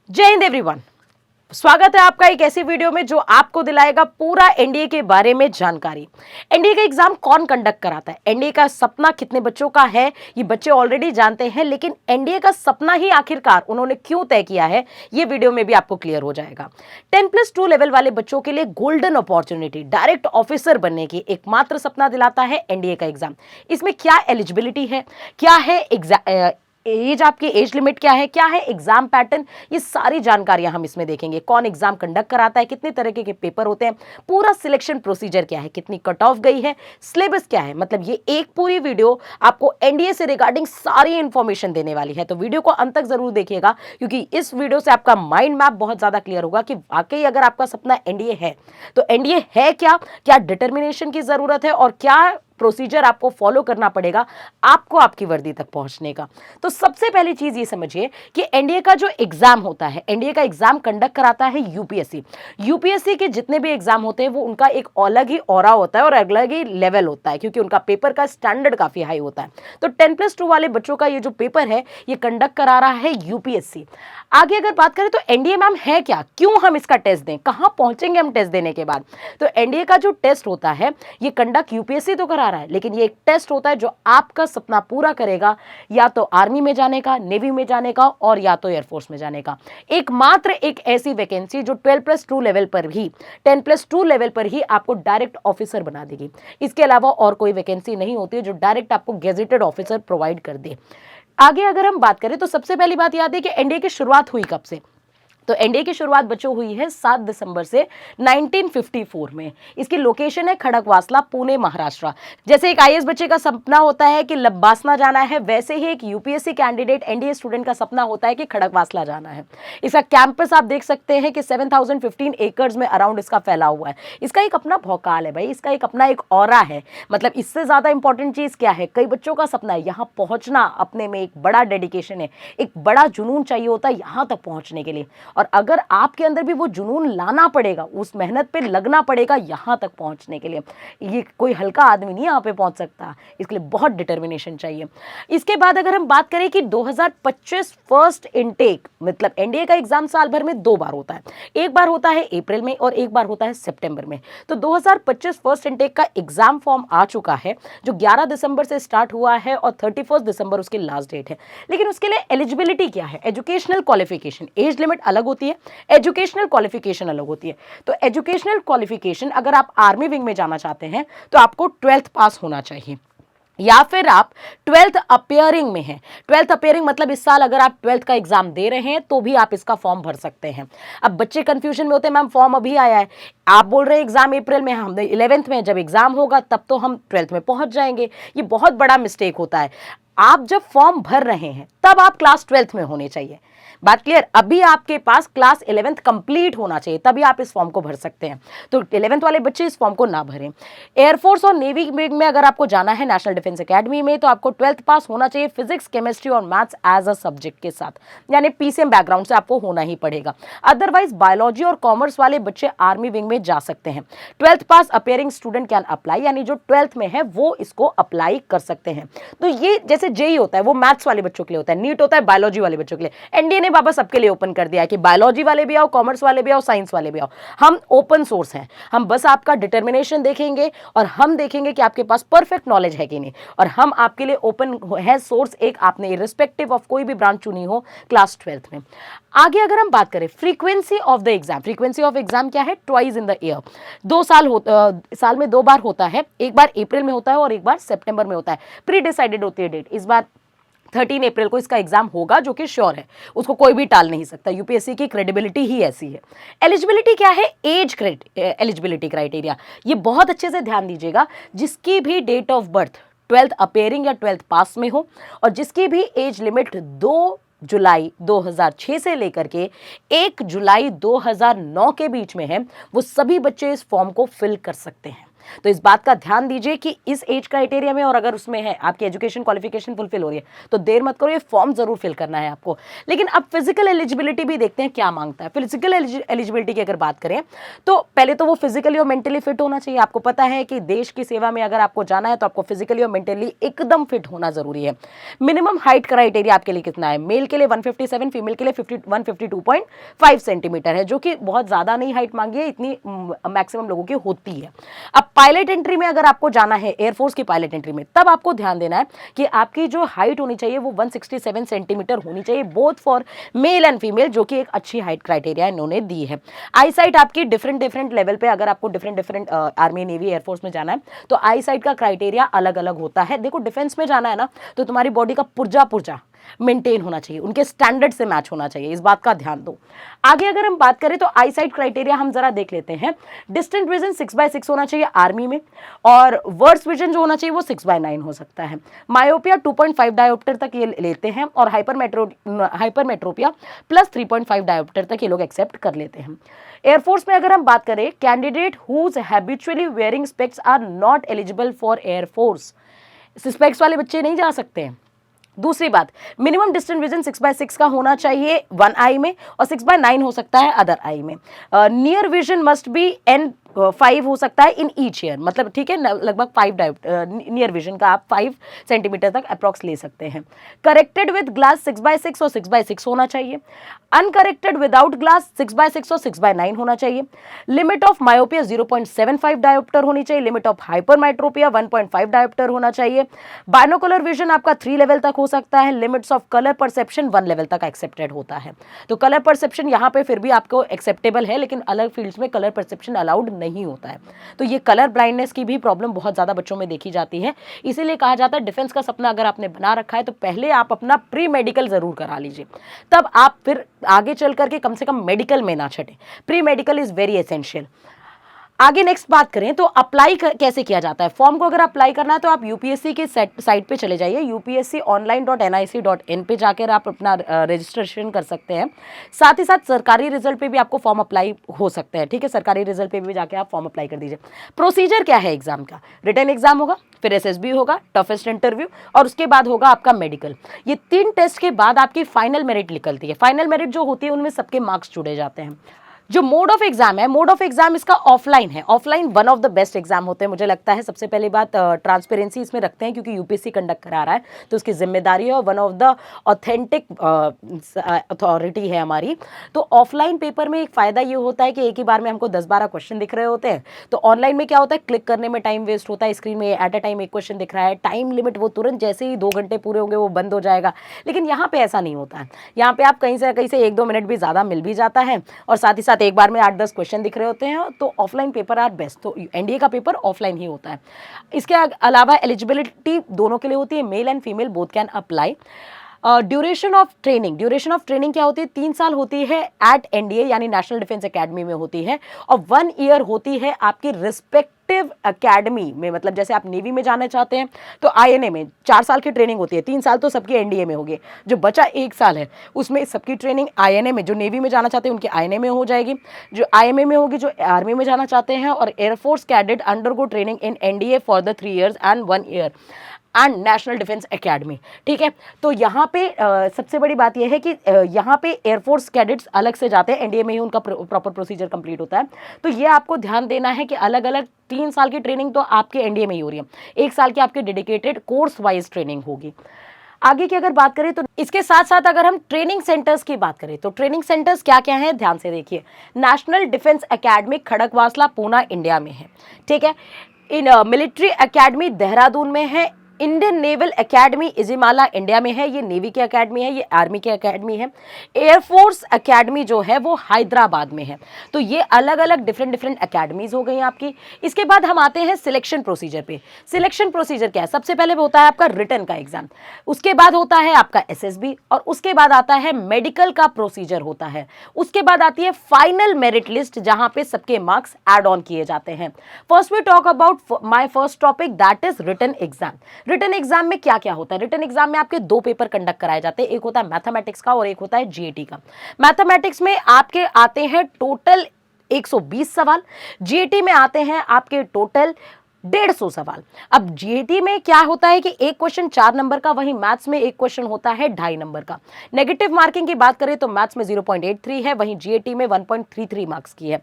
जय हिंद एवरीवन। स्वागत है आपका एक ऐसी वीडियो में जो आपको दिलाएगा पूरा एनडीए के बारे में जानकारी। एनडीए का एग्जाम कौन कंडक्ट कराता है, एनडीए का सपना कितने बच्चों का है, ये बच्चे ऑलरेडी जानते हैं, लेकिन एनडीए का सपना ही आखिरकार उन्होंने क्यों तय किया है, ये वीडियो में भी आपको क्लियर हो जाएगा। 10+2 लेवल वाले बच्चों के लिए गोल्डन अपॉर्चुनिटी, डायरेक्ट ऑफिसर बनने की एकमात्र सपना दिलाता है एनडीए का एग्जाम। इसमें क्या एलिजिबिलिटी है, क्या है एज, आपकी एज लिमिट क्या है एग्जाम पैटर्न, ये सारी जानकारियां हम इसमें देखेंगे। कौन एग्जाम कंडक्ट कराता है, कितने तरह के पेपर होते हैं, पूरा सिलेक्शन प्रोसीजर क्या है, कितनी कट ऑफ गई है, सिलेबस क्या है। मतलब ये एक पूरी वीडियो आपको एनडीए से रिगार्डिंग सारी इंफॉर्मेशन देने वाली है, तो वीडियो को अंत तक जरूर देखिएगा, क्योंकि इस वीडियो से आपका माइंड मैप बहुत ज्यादा क्लियर होगा कि वाकई अगर आपका सपना एनडीए है तो एनडीए है क्या डिटर्मिनेशन की जरूरत है और क्या प्रोसीजर आपको फॉलो करना पड़ेगा आपको आपकी वर्दी तक पहुंचने का। तो सबसे पहली चीज ये समझिए कि एनडीए का जो एग्जाम होता है, एनडीए का एग्जाम कंडक्ट कराता है यूपीएससी। यूपीएससी के जितने भी एग्जाम होते हैं वो उनका एक अलग ही ऑरा होता है और अलग ही लेवल होता है, क्योंकि उनका पेपर का स्टैंडर्ड काफी हाई होता है। तो 10+2 वाले बच्चों का ये जो पेपर है ये कंडक्ट करा रहा है यूपीएससी। आगे अगर बात करें तो एनडीए मैम है क्या, क्यों हम इसका टेस्ट दें, कहां पहुंचेंगे हम टेस्ट देने के बाद। तो एनडीए का जो टेस्ट होता है ये कंडक्ट यूपीएससी तो करा रहा है, लेकिन ये एक टेस्ट होता है जो आपका सपना पूरा करेगा, या तो आर्मी में जाने का, नेवी में जाने का, और या तो एयरफोर्स में जाने का। एकमात्र एक ऐसी वैकेंसी जो 12+2 लेवल पर भी 10+2 लेवल पर ही आपको डायरेक्ट ऑफिसर बना देगी। इसके अलावा और कोई वैकेंसी नहीं होती है जो डायरेक्ट आपको गेजेटेड ऑफिसर प्रोवाइड कर दे। आगे अगर हम बात करें तो सबसे पहली बात याद है कि एनडीए की शुरुआत हुई कब से। तो एनडीए की शुरुआत बच्चों हुई है 7 दिसंबर से 1954 में। इसकी लोकेशन है खड़कवासला, पुणे, महाराष्ट्र। जैसे एक आईएएस बच्चे का सपना होता है कि लब्बासना जाना है, वैसे ही एक यूपीएससी कैंडिडेट एनडीए स्टूडेंट का सपना होता है कि खड़कवासला जाना है। इसका कैंपस आप देख सकते हैं कि 7015 एकर्स में अराउंड इसका फैला हुआ है। इसका एक अपना भौकाल है भाई, इसका एक अपना एक ऑरा है। मतलब इससे ज्यादा इंपॉर्टेंट चीज क्या है, कई बच्चों का सपना है यहाँ पहुंचना, अपने में एक बड़ा डेडिकेशन है, एक बड़ा जुनून चाहिए होता है यहाँ तक पहुंचने के लिए। और अगर आपके अंदर भी वो जुनून लाना पड़ेगा, उस मेहनत पे लगना पड़ेगा यहाँ तक पहुँचने के लिए। ये कोई हल्का आदमी नहीं यहाँ पे पहुँच सकता, इसके लिए बहुत डिटर्मिनेशन चाहिए। इसके बाद अगर हम बात करें कि 2025 फर्स्ट इनटेक, मतलब एनडीए का एग्जाम साल भर में 2 बार होता है। एक बार होता है अप्रैल में और एक बार होता है सितंबर में। तो 2025 फर्स्ट इनटेक का एग्जाम फॉर्म आ चुका है, जो 11 दिसंबर से स्टार्ट हुआ है और 31 दिसंबर उसकी लास्ट डेट है। लेकिन उसके लिए एलिजिबिलिटी क्या है, एजुकेशनल क्वालिफिकेशन, एज लिमिट अलग होती है, एजुकेशनल क्वालिफिकेशन अलग होती है। तो एजुकेशनल क्वालिफिकेशन, अगर आप आर्मी विंग में जाना चाहते हैं तो आपको 12th पास होना चाहिए, या फिर आप 12th अपियरिंग में हैं। 12th अपियरिंग मतलब इस साल अगर आप 12th का एग्जाम दे रहे हैं तो भी आप इसका फॉर्म भर सकते हैं। अब बच्चे कंफ्यूजन में होते हैं, मैम फॉर्म अभी आया है, आप बोल रहे हैं एग्जाम अप्रैल में, हम 11th में, जब एग्जाम होगा तब तो हम 12th में पहुंच जाएंगे। ये बहुत बड़ा मिस्टेक होता है। आप जब फॉर्म भर रहे हैं तब आप क्लास 12th में होने चाहिए। बात क्लियर, अभी आपके पास क्लास 11th कंप्लीट होना चाहिए, तभी आप इस फॉर्म को भर सकते हैं। तो 11th वाले बच्चे इस फॉर्म को ना भरें। एयरफोर्स और नेवी में अगर आपको जाना है नेशनल डिफेंस एकेडमी में, तो आपको 12th पास होना चाहिए फिजिक्स, केमिस्ट्री और मैथ्स एज अ सब्जेक्ट के साथ, यानी पीसीएम बैकग्राउंड से आपको होना ही पड़ेगा। अदरवाइज बायोलॉजी और कॉमर्स वाले बच्चे आर्मी विंग में जा सकते हैं। 12th pass appearing student can apply, यानी जो 12th में है वो इसको अप्लाई कर सकते हैं। तो ये जैसे जेई होता है वो मैथ्स वाले बच्चों के लिए होता है, नीट होता है बायोलॉजी वाले बच्चों के लिए। एनडीए ने बाबा सबके लिए ओपन कर दिया है कि बायोलॉजी वाले भी आओ, कॉमर्स वाले भी आओ, साइंस वाले भी आओ। हम ओपन सोर्स हैं, हम बस आपका डिटर्मिनेशन देखेंगे और हम देखेंगे कि आपके पास परफेक्ट नॉलेज है कि नहीं, और हम आपके लिए ओपन है सोर्स, एक आपने इर्रिस्पेक्टिव ऑफ कोई भी ब्रांच चुनी हो क्लास 12th में। आगे अगर हम बात करें frequency of the exam, frequency of exam क्या है, ट्वाइस इन द ईयर, साल में 2 बार होता है। एक बार अप्रैल में होता है और एक बार सितंबर में होता है। प्री डिसाइडेड होती है डेट। इस बार 13 अप्रैल को इसका एग्जाम होगा, जो कि श्योर है, उसको कोई भी टाल नहीं सकता। यूपीएससी की क्रेडिबिलिटी ही ऐसी है। एलिजिबिलिटी क्या है, एज एलिजिबिलिटी क्राइटेरिया, ये बहुत अच्छे से ध्यान दीजिएगा। जिसकी भी date of birth 12th appearing या 12th पास में हो और जिसकी भी एज लिमिट 2 जुलाई 2006 से लेकर के 1 जुलाई 2009 के बीच में है, वो सभी बच्चे इस फॉर्म को फिल कर सकते हैं। तो इस बात का ध्यान दीजिए कि इस एज क्राइटेरिया में, और अगर उसमें है आपकी एजुकेशन क्वालिफिकेशन फुलफिल हो रही है तो देर मत करो, ये फॉर्म जरूर फिल करना है आपको। लेकिन अब फिजिकल एलिजिबिलिटी भी देखते हैं क्या मांगता है। फिजिकल एलिजिबिलिटी की अगर बात करें तो पहले तो वो फिजिकली और मेंटली फिट होना चाहिए। आपको पता है कि देश की सेवा में अगर आपको जाना है तो आपको फिजिकली और मेंटली एकदम फिट होना जरूरी है। मिनिमम हाइट क्राइटेरिया आपके लिए कितना है? मेल के लिए 157, फीमेल के लिए 152.5 सेंटीमीटर है, जो कि बहुत ज्यादा नहीं हाइट मांगी है, इतनी मैक्सिमम लोगों की होती है। अब पायलट एंट्री में अगर आपको जाना है, एयरफोर्स की पायलट एंट्री में, तब आपको ध्यान देना है कि आपकी जो हाइट होनी चाहिए वो 167 सेंटीमीटर होनी चाहिए, both for male and female, जो कि एक अच्छी हाइट क्राइटेरिया इन्होंने दी है। आई साइट आपकी डिफरेंट लेवल पे, अगर आपको डिफरेंट आर्मी, नेवी, एयरफोर्स में जाना है तो आई साइट का क्राइटेरिया अलग अलग होता है। देखो डिफेंस में जाना है ना, तो तुम्हारी बॉडी का पुर्जा मेंटेन होना चाहिए, उनके स्टैंडर्ड से मैच होना चाहिए, इस बात का ध्यान दो। आगे अगर हम बात करें तो आई साइट क्राइटेरिया हम जरा देख लेते हैं। डिस्टेंट विजन 6/6 होना चाहिए आर्मी में, और वर्स्ट विजन जो होना चाहिए वो 6/9 हो सकता है। मायोपिया 2.5 डायोप्टर तक ये लेते हैं, और हाइपरमेट्रोपिया प्लस 3.5 डायोप्टर तक ये लोग एक्सेप्ट कर लेते हैं। एयरफोर्स में अगर हम बात करें, candidate whose habitually wearing specs are not eligible for air force. Specs वाले बच्चे नहीं जा सकते हैं। दूसरी बात, मिनिमम डिस्टेंट विजन 6/6 का होना चाहिए वन आई में, और 6/9 हो सकता है अदर आई में। Near vision must be N5 हो सकता है इन ईच ईयर, मतलब ठीक है, लगभग 5 नियर विजन का आप 5 सेंटीमीटर तक अप्रॉक्स ले सकते हैं। करेक्टेड विद ग्लास 6/6 और 6/6 होना चाहिए। अनकरेक्टेड विदाउट ग्लास 6/6 और 6/9 होना चाहिए। लिमिट ऑफ मायोपिया 0.75 डायोप्टर होनी चाहिए। लिमिट ऑफ हाइपरमेट्रोपिया 1.5 डायोप्टर होना चाहिए। बाइनोकुलर विजन आपका 3 लेवल तक हो सकता है। Limits of colour perception 1 level तक एक्सेप्टेड होता है। तो कलर परसेप्शन यहाँ पे फिर भी आपको एक्सेप्टेबल है, लेकिन अलग फील्ड्स में कलर परसेप्शन अलाउड नहीं होता है। तो ये कलर ब्लाइंडनेस की भी प्रॉब्लम बहुत ज्यादा बच्चों में देखी जाती है। इसीलिए कहा जाता है डिफेंस का सपना अगर आपने बना रखा है तो पहले आप अपना प्री मेडिकल जरूर करा लीजिए, तब आप फिर आगे चल करके कम से कम मेडिकल में ना छटे। Pre medical is very essential. आगे नेक्स्ट बात करें तो अप्लाई कैसे किया जाता है। फॉर्म को अगर अप्लाई करना है तो आप यूपीएससी के साइट पे चले जाइए, upsconline.nic.in पे जाकर आप अपना रजिस्ट्रेशन कर सकते हैं। साथ ही साथ सरकारी रिजल्ट पे भी आपको फॉर्म अप्लाई हो सकते हैं, ठीक है, सरकारी रिजल्ट पे भी जाके आप फॉर्म अप्लाई कर दीजिए। प्रोसीजर क्या है एग्जाम का? रिटन एग्जाम होगा, फिर एसएसबी होगा, टफेस्ट इंटरव्यू, और उसके बाद होगा आपका मेडिकल। ये 3 टेस्ट के बाद आपकी फाइनल मेरिट निकलती है। फाइनल मेरिट जो होती है उनमें सबके मार्क्स जुड़े जाते हैं। जो मोड ऑफ एग्जाम है, मोड ऑफ एग्जाम इसका ऑफलाइन है। Offline one of the best exam होते हैं मुझे लगता है। सबसे पहली बात, ट्रांसपेरेंसी इसमें रखते हैं क्योंकि यूपीएससी कंडक्ट करा रहा है तो उसकी जिम्मेदारी है, और one of the authentic authority है हमारी। तो ऑफलाइन पेपर में एक फायदा ये होता है कि एक ही बार में हमको 10-12 क्वेश्चन दिख रहे होते हैं। तो ऑनलाइन में क्या होता है, क्लिक करने में टाइम वेस्ट होता है, स्क्रीन में एट अ टाइम एक क्वेश्चन दिख रहा है, टाइम लिमिट वो तुरंत जैसे ही 2 घंटे पूरे होंगे वो बंद हो जाएगा। लेकिन यहाँ पे ऐसा नहीं होता है। यहाँ पे आप कहीं से 1-2 मिनट भी ज़्यादा मिल भी जाता है, और साथ ही साथ एक बार में 8-10 क्वेश्चन दिख रहे होते हैं। तो ऑफलाइन पेपर आर बेस्ट। तो एनडीए का पेपर ऑफलाइन ही होता है। इसके अलावा एलिजिबिलिटी दोनों के लिए होती है, male and female both can apply. Duration of training क्या होती है? 3 साल होती है एट एनडीए यानी नेशनल डिफेंस एकेडमी में होती है, और 1 ईयर होती है आपकी रिस्पेक्टिव एकेडमी में। मतलब जैसे आप नेवी में जाना चाहते हैं तो आईएनए में 4 साल की ट्रेनिंग होती है, 3 साल तो सबकी एनडीए में होगी, जो बचा 1 साल है उसमें सबकी ट्रेनिंग आईएनए में, जो नेवी में जाना चाहते हैं उनकी आईएनए में हो जाएगी, जो आईएमए में होगी जो आर्मी में जाना चाहते हैं। और air force cadet undergo training in NDA for the 3 years and 1 year and national defence academy, ठीक है। तो यहाँ पे सबसे बड़ी बात यह है कि यहाँ पे एयरफोर्स कैडेट्स अलग से जाते हैं, एनडीए में ही उनका प्रॉपर प्रोसीजर कंप्लीट होता है। तो ये आपको ध्यान देना है कि अलग अलग 3 साल की ट्रेनिंग तो आपके एनडीए में ही हो रही है, 1 साल की आपकी डेडिकेटेड कोर्स वाइज ट्रेनिंग होगी। आगे की अगर बात करें तो इसके साथ साथ अगर हम ट्रेनिंग सेंटर्स की बात करें तो ट्रेनिंग सेंटर्स क्या क्या हैं, ध्यान से देखिए। National defence academy Khadakwasla Poona India में है, ठीक है। इन मिलिट्री एकेडमी देहरादून में है। Indian naval academy Ezhimala India में है, ये नेवी की एकेडमी है, ये आर्मी की एकेडमी है। एयरफोर्स एकेडमी जो है वो हैदराबाद में है। तो ये अलग अलग डिफरेंट एकेडमीज हो गई आपकी। इसके बाद हम आते हैं सिलेक्शन प्रोसीजर पे। सिलेक्शन प्रोसीजर क्या है? सबसे पहले होता है आपका रिटन का एग्जाम, उसके बाद होता है आपका एसएसबी, और उसके बाद आता है मेडिकल का प्रोसीजर होता है। उसके बाद आती है फाइनल मेरिट लिस्ट जहां पे सबके मार्क्स एड ऑन किए जाते हैं। First we talk about my first topic, that is written exam. Written exam में क्या क्या होता है? रिटन एग्जाम में आपके 2 पेपर कंडक्ट कराए जाते हैं, एक होता है मैथमेटिक्स का और एक होता है जीएटी का। मैथमेटिक्स में आपके आते हैं टोटल 120 सवाल। जीएटी में आते हैं आपके टोटल 150 सवाल। अब जीएटी में क्या होता है कि एक क्वेश्चन 4 नंबर का, वहीं मैथ्स में एक क्वेश्चन होता है 2.5 नंबर का। नेगेटिव मार्किंग की बात करें तो मैथ्स में 0.83 है, वहीं जीएटी में 1.33 मार्क्स की है।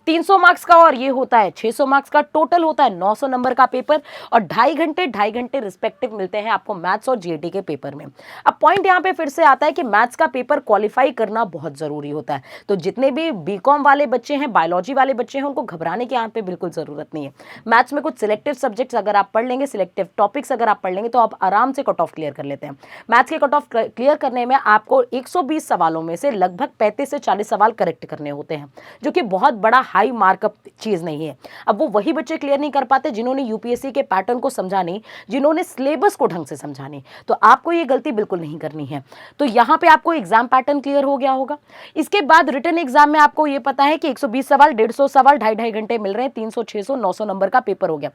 300 मार्क्स का और ये होता है 600 मार्क्स का। टोटल होता है 900 नंबर का पेपर और 2.5 घंटे रिस्पेक्टिव मिलते हैं आपको मैथ्स और जीएटी के पेपर में। अब पॉइंट यहां पे फिर से आता है कि मैथ्स का पेपर क्वालिफाई करना बहुत जरूरी होता है। तो जितने भी बीकॉम वाले बच्चे हैं, बायोलॉजी वाले बच्चे हैं, उनको घबराने की यहां पे बिल्कुल जरूरत नहीं है। मैथ्स में कुछ सिलेक्टिव सब्जेक्ट्स अगर आप पढ़ लेंगे, सिलेक्टिव टॉपिक्स अगर आप पढ़ लेंगे तो आप आराम से कट ऑफ क्लियर कर लेते हैं। मैथ्स के कट ऑफ क्लियर करने में आपको 120 सवालों में से लगभग 35 से 40 सवाल करेक्ट करने होते हैं, जो कि बहुत बड़ा हाई मार्कअप चीज नहीं है। अब वो वही बच्चे क्लियर नहीं कर पाते जिन्होंने यूपीएससी के पैटर्न को समझा नहीं, जिन्होंने सिलेबस को ढंग से समझा नहीं। तो आपको ये गलती बिल्कुल नहीं करनी है। तो यहां पे आपको एग्जाम पैटर्न क्लियर हो गया होगा। इसके बाद रिटन एग्जाम में आपको ये पता है कि 120 सवाल, 150 सवाल, 2.5 घंटे मिल रहे हैं, 300, 600, 900 नंबर का पेपर हो गया।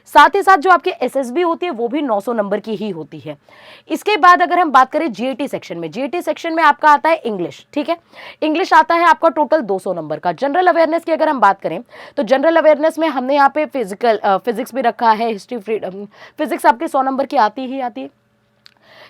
साथ ही साथ जो आपकी एसएसबी होती है वो भी 900 नंबर की ही होती है। इसके बाद अगर हम बात करें जीएटी सेक्शन में, जीएटी सेक्शन में आपका आता है इंग्लिश। ठीक है, इंग्लिश आता है आपका टोटल 200 नंबर का। जनरल अवेयरनेस की अगर हम बात करें तो जनरल अवेयरनेस में हमने यहाँ पे फिजिक्स भी रखा है, हिस्ट्री, फिजिक्स आपके 100 नंबर की आती ही आती है।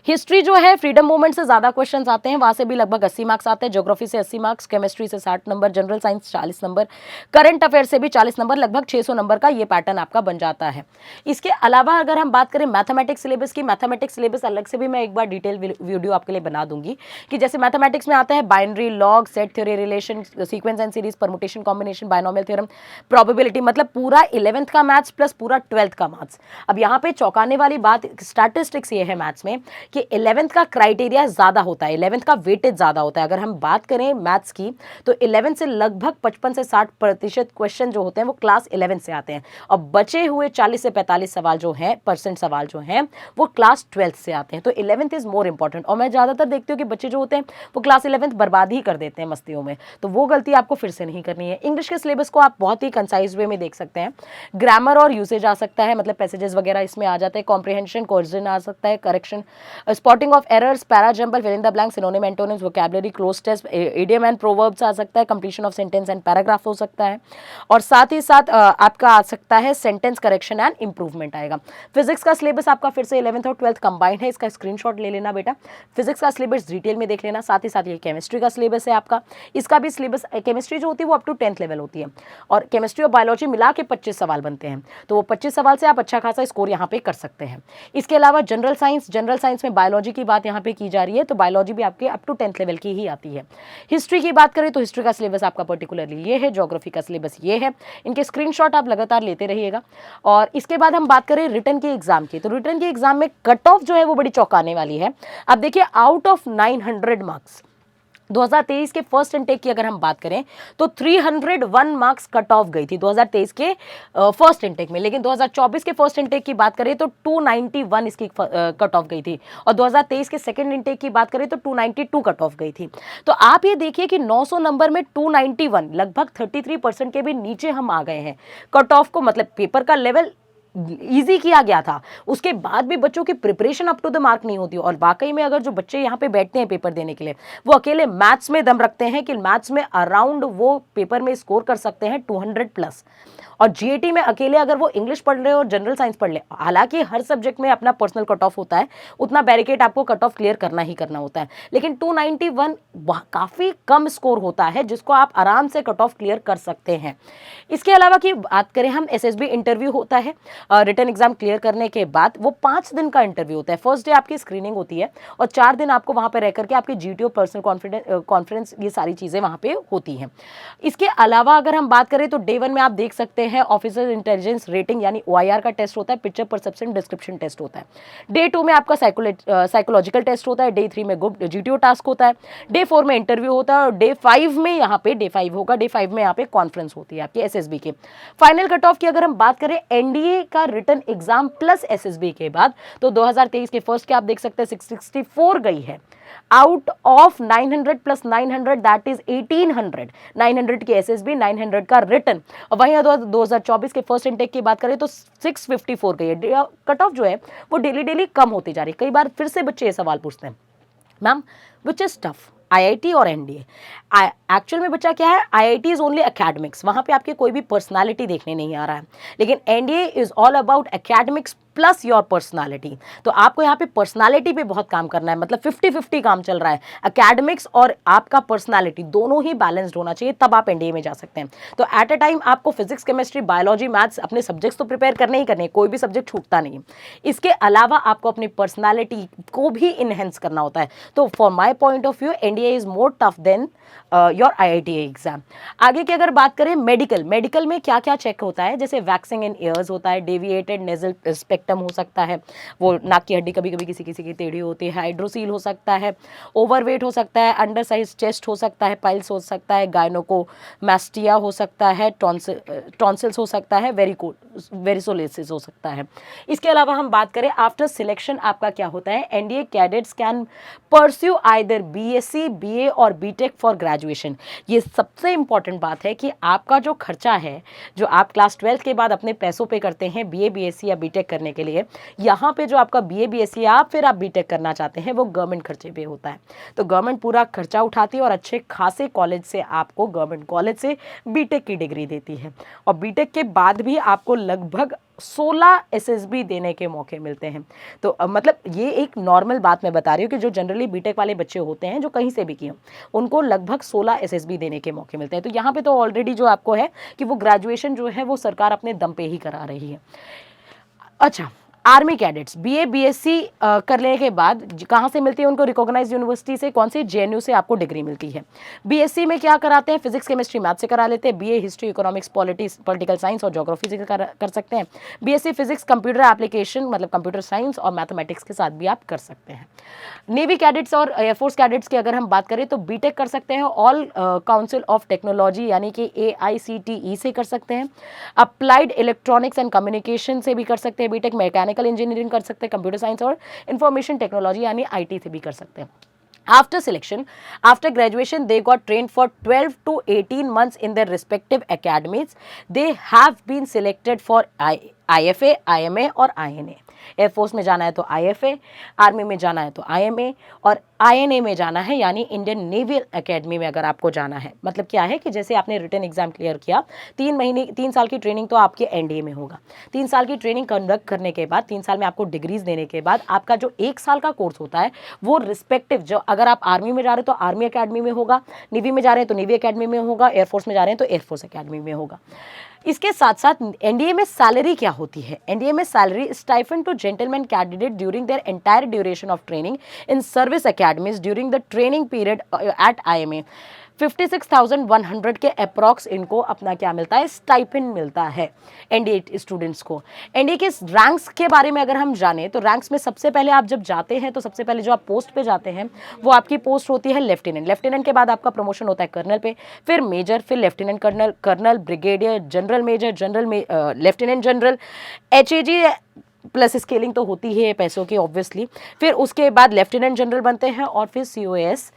हिस्ट्री जो है फ्रीडम मूवमेंट से ज्यादा क्वेश्चंस आते हैं, वहां से भी लगभग 80 मार्क्स आते हैं। ज्योग्राफी से 80 मार्क्स, केमिस्ट्री से 60 number, general science 40 number, current affair से भी 40 नंबर, लगभग 600 नंबर का ये पैटर्न आपका बन जाता है। इसके अलावा अगर हम बात करें मैथमेटिक्स सिलेबस की, मैथमेटिक्स सिलेबस अलग से भी मैं एक बार डिटेल वीडियो आपके लिए बना दूंगी कि जैसे मैथमेटिक्स में आता है binary, log, set theory, relation, sequence and series, permutation, combination, binomial theorem, probability, मतलब पूरा 11th का मैथ्स प्लस पूरा 12th का मैथ्स। अब यहाँ पे चौंकाने वाली बात स्टैटिस्टिक्स ये है मैथ्स में कि 11th का क्राइटेरिया ज्यादा होता है, 11th का वेटेज ज्यादा होता है। अगर हम बात करें मैथ्स की तो 11th से लगभग 55 से 60% क्वेश्चन जो होते हैं वो क्लास 11 से आते हैं और बचे हुए 40 से 45 सवाल जो हैं, परसेंट सवाल जो हैं, वो क्लास 12th से आते हैं। तो 11th इज मोर इंपॉर्टेंट। और मैं ज्यादातर देखती हूँ कि बच्चे जो होते हैं वो क्लास 11th बर्बाद ही कर देते हैं मस्तियों में, तो वो गलती आपको फिर से नहीं करनी है। इंग्लिश के सिलेबस को आप बहुत ही कंसाइज वे में देख सकते हैं। ग्रामर और यूसेज आ सकता है, मतलब पैसेजेस वगैरह इसमें आ जाते हैं, कॉम्प्रिहेंशन, कोर्जन आ सकता है, correction, spotting of errors, para jumble, fill in the blank, synonym, antonyms, vocabulary, cloze test, idiom and proverbs आ सकता है, completion of sentence and paragraph हो सकता है, और साथ ही साथ आपका आ सकता है सेंटेंस करेक्शन एंड इंप्रूवमेंट आएगा। फिजिक्स का सिलेबस आपका फिर से 11th और 12th कंबाइंड है, इसका स्क्रीनशॉट ले लेना बेटा। फिजिक्स का सिलेबस डिटेल में देख लेना। साथ ही साथ ये केमिस्ट्री का सिलेबस है आपका, इसका भी सिलेबस, केमिस्ट्री जो होती है वो अप टू 10th लेवल होती है और केमिस्ट्री और बायोलॉजी मिला के 25 सवाल बनते हैं, तो वो 25 सवाल से आप अच्छा खासा स्कोर यहाँ पे कर सकते हैं। इसके अलावा जनरल साइंस में बायोलॉजी की बात यहाँ पे की जा रही है, तो बायोलॉजी भी आपके अप टू 10th लेवल की ही आती है। हिस्ट्री की बात करें तो हिस्ट्री का सिलेबस आपका पर्टिकुलरली ये है, ज्योग्राफी का सिलेबस ये है। इनके स्क्रीनशॉट आप लगातार लेते रहिएगा। और इसके बाद हम बात करें रिटन के एग्जाम की, तो रिटन के एग्जाम में कट ऑफ जो है वो बड़ी चौंकाने वाली है। अब देखिए, आउट ऑफ 900 मार्क्स 2023 के फर्स्ट इनटेक की अगर हम बात करें तो 301 मार्क्स कट ऑफ गई थी 2023 के फर्स्ट इनटेक में, लेकिन 2024 के फर्स्ट इनटेक की बात करें तो 291 इसकी कट ऑफ गई थी, और 2023 के सेकंड इनटेक की बात करें तो 292 कट ऑफ गई थी। तो आप ये देखिए कि 900 नंबर में 291, लगभग 33% के भी नीचे हम आ गए हैं कट ऑफ को, मतलब पेपर का लेवल इजी किया गया था, उसके बाद भी बच्चों की preparation up to the mark नहीं होती। और वाकई में अगर जो बच्चे यहाँ पे बैठते हैं पेपर देने के लिए, वो अकेले मैथ्स में दम रखते हैं कि मैथ्स में अराउंड वो पेपर में स्कोर कर सकते हैं 200 प्लस, और जीएटी में अकेले अगर वो इंग्लिश पढ़ रहे हो और जनरल साइंस पढ़ ले, हालांकि हर सब्जेक्ट में अपना पर्सनल कट ऑफ होता है, उतना बैरिकेड आपको कट ऑफ क्लियर करना ही करना होता है, लेकिन 291 काफी कम स्कोर होता है जिसको आप आराम से कट ऑफ क्लियर कर सकते हैं। इसके अलावा की बात करें हम, एसएसबी इंटरव्यू होता है रिटन एग्जाम क्लियर करने के बाद, वो 5 दिन का इंटरव्यू होता है। फर्स्ट डे आपकी स्क्रीनिंग होती है और 4 दिन आपको वहां पर रह करके आपकी जीटीओ, पर्सनल कॉन्फिडेंस, ये सारी चीजें वहां पे होती हैं। इसके अलावा अगर हम बात करें तो डे 1 में आप देख सकते हैं ऑफिसर इंटेलिजेंस रेटिंग यानी ओआईआर का टेस्ट होता है, पिक्चर परसेप्शन, डिस्क्रिप्शन टेस्ट होता है। डे 2 में आपका साइकोलॉजिकल टेस्ट होता है, डे 3 में ग्रुप जीटीओ टास्क होता है, डे 4 में इंटरव्यू होता है, और डे 5 में यहाँ पे डे 5 होगा, डे 5 में यहाँ पे कॉन्फ्रेंस होती है आपकी एसएसबी के। फाइनल कट ऑफ की अगर हम बात करें एनडीए का रिटन एग्जाम प्लस एसएसबी के बाद, तो 2023 के फर्स्ट के आप देख सकते हैं 664 गई है out of 900 plus 900 that is 1800, 900 की एसएसबी, 900 का रिटन। और वहीं 2024 के फर्स्ट इनटेक की बात करें तो 654 गई है। कट ऑफ जो है वो डेली डेली कम होती जा रही है। कई बार फिर से बच्चे ये सवाल पूछते हैं, ma'am which is tough, IIT और एनडीए। एक्चुअल में बच्चा क्या है, आईआईटी इज ओनली एकेडमिक्स, वहां पे आपकी कोई भी पर्सनालिटी देखने नहीं आ रहा है, लेकिन NDA is all about academics plus your personality. तो आपको यहाँ पे पर्सनालिटी पे बहुत काम करना है, मतलब 50-50 काम चल रहा है, एकेडमिक्स और आपका पर्सनालिटी दोनों ही बैलेंस्ड होना चाहिए, तब आप एनडीए में जा सकते हैं। तो एट अ टाइम आपको फिजिक्स, केमिस्ट्री, बायोलॉजी, मैथ्स अपने सब्जेक्ट्स तो प्रिपेयर करने ही करने, कोई भी सब्जेक्ट छूटता नहीं। इसके अलावा आपको अपनी पर्सनालिटी को भी इनहेंस करना होता है। तो for my point of view NDA is more tough than your IIT exam. आगे की अगर बात करें मेडिकल में क्या क्या चेक होता है, जैसे वैक्सिंग इन ईयर्स होता है, डेविएटेड नेजल स्पेक्ट्रम हो सकता है, वो नाक की हड्डी कभी कभी किसी किसी की टेढ़ी होती है, हाइड्रोसील हो सकता है, ओवरवेट हो सकता है, अंडर साइज चेस्ट हो सकता है, पाइल्स हो सकता है, गायनोकोमास्टिया हो सकता है, टॉन्सिल्स हो सकता है, वेरिसोलेसिस हो सकता है। इसके अलावा हम बात करें आफ्टर सिलेक्शन आपका क्या होता है, NDA cadets can pursue either BSc, BA और बीटेक फॉर ग्रेजुएशन। ये सबसे इंपॉर्टेंट बात है कि आपका जो खर्चा है, जो आप क्लास 12 के बाद अपने पैसों पे करते हैं बीए, बीएससी या बीटेक करने के लिए, यहाँ पे जो आपका बीए, बीएससी या फिर आप बीटेक करना चाहते हैं वो गवर्नमेंट खर्चे पे होता है। तो गवर्नमेंट पूरा खर्चा उठाती है और अच्छे खासे कॉलेज से आपको, गवर्नमेंट कॉलेज से बीटेक की डिग्री देती है। और बीटेक के बाद भी आपको लगभग 16 एसएसबी देने के मौके मिलते हैं। तो मतलब ये एक नॉर्मल बात मैं बता रही हूँ कि जो जनरली बीटेक वाले बच्चे होते हैं जो कहीं से भी किए, उनको लगभग 16 एसएसबी देने के मौके मिलते हैं। तो यहाँ पे तो ऑलरेडी जो आपको है कि वो ग्रेजुएशन जो है वो सरकार अपने दम पे ही करा रही है। अच्छा, आर्मी कैडेट्स बीए, बीएससी करने के बाद कहाँ से मिलती है उनको, रिकॉग्नाइज्ड यूनिवर्सिटी से, कौन सी, जेएनयू से आपको डिग्री मिलती है। बीएससी में क्या कराते हैं, फिजिक्स, केमिस्ट्री, मैथ से करा लेते हैं। BA history, economics, political science और ज्योग्राफी से कर सकते हैं। बीएससी फिजिक्स, कंप्यूटर एप्लीकेशन मतलब कंप्यूटर साइंस और मैथमेटिक्स के साथ भी आप कर सकते हैं। नेवी कैडेट्स और एयरफोर्स कैडेट्स की अगर हम बात करें तो बीटेक कर सकते हैं, ऑल काउंसिल ऑफ टेक्नोलॉजी यानी कि AICTE से कर सकते हैं। अप्लाइड इलेक्ट्रॉनिक्स एंड कम्युनिकेशन से भी कर सकते हैं बीटेक, मैकेनिकल इंजीनियरिंग कर सकते हैं, कंप्यूटर साइंस और इंफॉर्मेशन टेक्नोलॉजी यानी IT से भी कर सकते हैं। After selection, after graduation, they got trained for 12 to 18 months in their respective academies. They have been selected for IFA, IMA और INA। एयरफोर्स में जाना है तो IFA, आर्मी में जाना है तो IMA और INA में जाना है यानी इंडियन नेवल एकेडमी में अगर आपको जाना है। मतलब क्या है कि जैसे आपने रिटन एग्जाम क्लियर किया, 3 साल की ट्रेनिंग तो आपके एनडीए में होगा। 3 साल की ट्रेनिंग कंडक्ट करने के बाद 3 साल में आपको डिग्रीज देने के बाद आपका जो 1 साल का कोर्स होता है वो रिस्पेक्टिव, जो अगर आप आर्मी में जा रहे हो तो आर्मी अकेडमी में होगा, नेवी में जा रहे हैं तो नेवी अकेडमी में होगा, एयरफोर्स में जा रहे हैं तो एयरफोर्स अकेडमी में होगा। इसके साथ साथ एनडीए में सैलरी क्या होती है, एनडीए में salary stipend to gentleman candidate during their entire duration of training in service academies during the training period at IMA 56,100 के अप्रॉक्स इनको अपना क्या मिलता है, स्टाइपेंड मिलता है एनडीए स्टूडेंट्स को। एनडीए के रैंक्स के बारे में अगर हम जाने तो रैंक्स में सबसे पहले आप जब जाते हैं तो सबसे पहले जो आप पोस्ट पे जाते हैं वो आपकी पोस्ट होती है लेफ्टिनेंट। लेफ्टिनेंट के बाद आपका प्रमोशन होता है कर्नल पे, फिर मेजर, फिर lieutenant colonel, colonel, brigadier, general major, lieutenant general, HAG plus scaling तो होती है पैसों की ऑब्वियसली। फिर उसके बाद लेफ्टिनेंट जनरल बनते हैं और फिर COS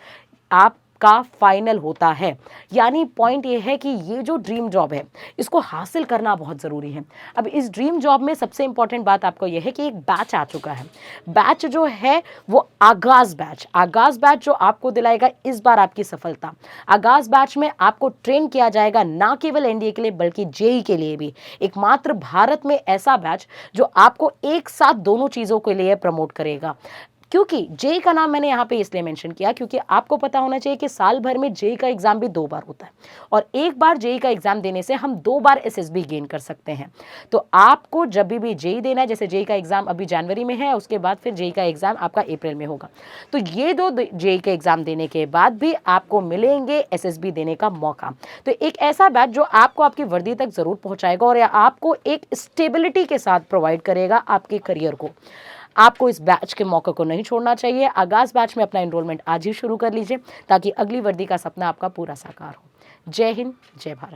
आप का फाइनल होता है। यानी पॉइंट ये है कि ये जो ड्रीम जॉब है इसको हासिल करना बहुत ज़रूरी है। अब इस ड्रीम जॉब में सबसे इंपॉर्टेंट बात आपको ये है कि एक बैच आ चुका है। बैच जो है वो आगाज़ बैच जो आपको दिलाएगा इस बार आपकी सफलता। आगाज़ बैच में आपको ट्रेन किया जाएगा ना केवल एनडीए के लिए बल्कि जेई के लिए भी। एकमात्र भारत में ऐसा बैच जो आपको एक साथ दोनों चीज़ों के लिए प्रमोट करेगा। क्योंकि जेई का नाम मैंने यहाँ पे इसलिए मेंशन किया क्योंकि आपको पता होना चाहिए कि साल भर में जेई का एग्जाम भी 2 बार होता है और एक बार जेई का एग्जाम देने से हम 2 बार एसएसबी गेन कर सकते हैं। तो आपको जब भी जेई देना है, जैसे जेई का एग्जाम अभी जनवरी में है, उसके बाद फिर जेई का एग्जाम आपका अप्रैल में होगा, तो ये 2 जेई के एग्जाम देने के बाद भी आपको मिलेंगे एसएसबी देने का मौका। तो एक ऐसा बैच जो आपको आपकी वर्दी तक जरूर पहुंचाएगा और आपको एक स्टेबिलिटी के साथ प्रोवाइड करेगा आपके करियर को। आपको इस बैच के मौके को नहीं छोड़ना चाहिए। आगाज बैच में अपना एनरोलमेंट आज ही शुरू कर लीजिए ताकि अगली वर्दी का सपना आपका पूरा साकार हो। जय हिंद, जय भारत।